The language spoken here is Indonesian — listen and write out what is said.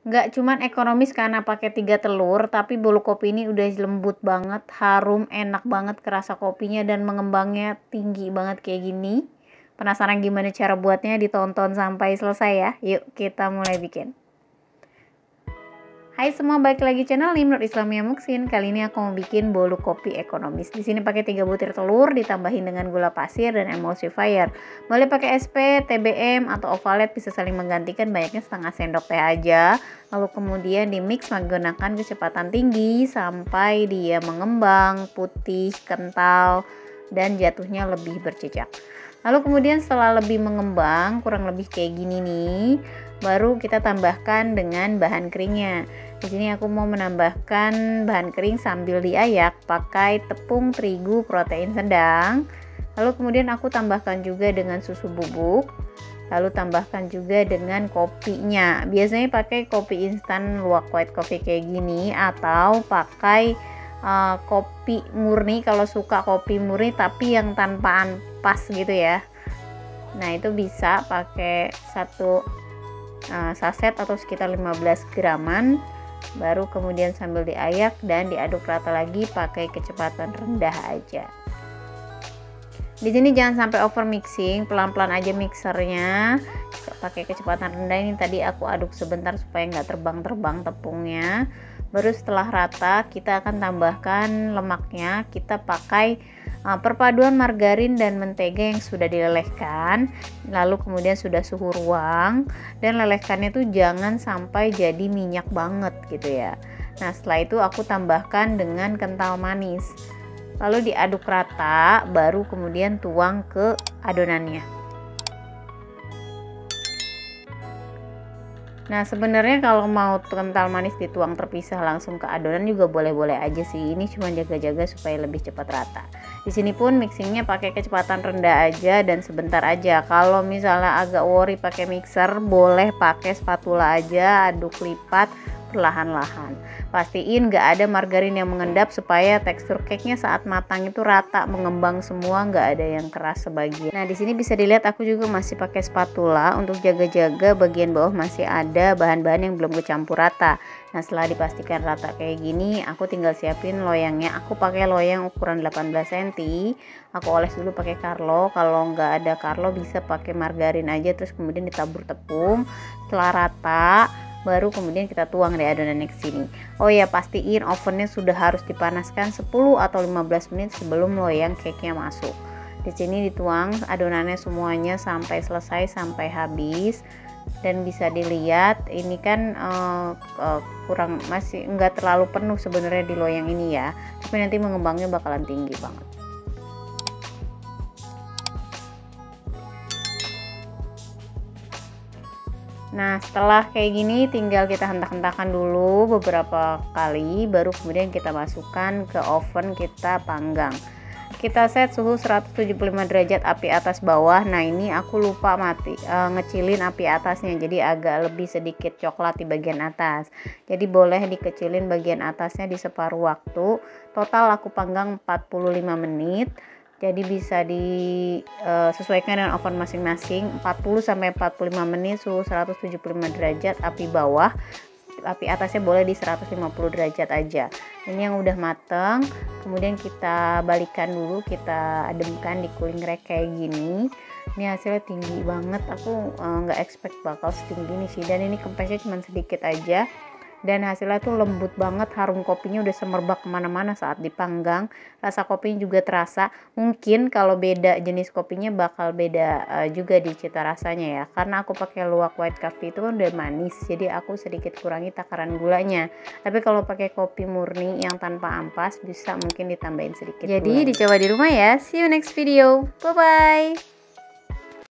Nggak cuman ekonomis karena pakai 3 telur, tapi bolu kopi ini udah lembut banget, harum, enak banget kerasa kopinya dan mengembangnya tinggi banget kayak gini. Penasaran gimana cara buatnya? Ditonton sampai selesai ya. Yuk kita mulai bikin. Hai semua, balik lagi channel Nimrod Islamia Muksin. Kali ini aku mau bikin bolu kopi ekonomis. Di sini pakai 3 butir telur ditambahin dengan gula pasir dan emulsifier. Boleh pakai SP, TBM atau ovalet, bisa saling menggantikan, banyaknya setengah sendok teh aja. Lalu kemudian di mix menggunakan kecepatan tinggi sampai dia mengembang, putih, kental dan jatuhnya lebih bercecak. Lalu kemudian setelah lebih mengembang, kurang lebih kayak gini nih, baru kita tambahkan dengan bahan keringnya. Di sini aku mau menambahkan bahan kering sambil diayak pakai tepung terigu protein sedang. Lalu kemudian aku tambahkan juga dengan susu bubuk. Lalu tambahkan juga dengan kopinya. Biasanya pakai kopi instan luwak white coffee kayak gini, atau pakai kopi murni kalau suka kopi murni tapi yang tanpa ampas gitu ya. Nah itu bisa pakai satu saset atau sekitar 15 graman. Baru kemudian sambil diayak dan diaduk rata lagi pakai kecepatan rendah aja. Di sini jangan sampai over mixing, pelan-pelan aja mixernya. Pakai kecepatan rendah. Ini tadi aku aduk sebentar supaya nggak terbang-terbang tepungnya. Baru setelah rata kita akan tambahkan lemaknya. Kita pakai perpaduan margarin dan mentega yang sudah dilelehkan, lalu kemudian sudah suhu ruang, dan lelehkannya tuh jangan sampai jadi minyak banget gitu ya. Nah setelah itu aku tambahkan dengan kental manis, lalu diaduk rata, baru kemudian tuang ke adonannya. Nah sebenarnya kalau mau kental manis dituang terpisah langsung ke adonan juga boleh-boleh aja sih. Ini cuma jaga-jaga supaya lebih cepat rata. Di sini pun mixingnya pakai kecepatan rendah aja dan sebentar aja. Kalau misalnya agak worry pakai mixer, boleh pakai spatula aja, aduk lipat perlahan-lahan. Pastiin nggak ada margarin yang mengendap supaya tekstur cake-nya saat matang itu rata, mengembang semua, nggak ada yang keras sebagian. Nah di sini bisa dilihat aku juga masih pakai spatula untuk jaga-jaga bagian bawah masih ada bahan-bahan yang belum kecampur rata. Nah setelah dipastikan rata kayak gini, aku tinggal siapin loyangnya. Aku pakai loyang ukuran 18 cm. Aku oles dulu pakai Carlo. Kalau nggak ada Carlo bisa pakai margarin aja, terus kemudian ditabur tepung. Setelah rata, baru kemudian kita tuang di adonan ke sini. Oh ya, pastiin ovennya sudah harus dipanaskan 10 atau 15 menit sebelum loyang cake-nya masuk. Di sini dituang adonannya semuanya sampai selesai, sampai habis. Dan bisa dilihat ini kan kurang, masih enggak terlalu penuh sebenarnya di loyang ini ya. Tapi nanti mengembangnya bakalan tinggi banget. Nah setelah kayak gini tinggal kita hentak-hentakan dulu beberapa kali, baru kemudian kita masukkan ke oven, kita panggang. Kita set suhu 175 derajat api atas bawah. Nah ini aku lupa ngecilin api atasnya, jadi agak lebih sedikit coklat di bagian atas. Jadi boleh dikecilin bagian atasnya di separuh waktu. Total aku panggang 45 menit. Jadi bisa disesuaikan dengan oven masing-masing, 40-45 menit suhu 175 derajat api bawah. Api atasnya boleh di 150 derajat aja. Ini yang udah mateng, kemudian kita balikan dulu, kita ademkan di cooling rack kayak gini. Ini hasilnya tinggi banget, aku nggak expect bakal setinggi ini sih. Dan ini kempesnya cuma sedikit aja, dan hasilnya tuh lembut banget, harum kopinya udah semerbak kemana-mana saat dipanggang. Rasa kopinya juga terasa. Mungkin kalau beda jenis kopinya bakal beda juga di cita rasanya ya, karena aku pakai luwak white coffee itu kan udah manis, jadi aku sedikit kurangi takaran gulanya. Tapi kalau pakai kopi murni yang tanpa ampas bisa mungkin ditambahin sedikit. Jadi dicoba di rumah ya. See you next video, bye bye.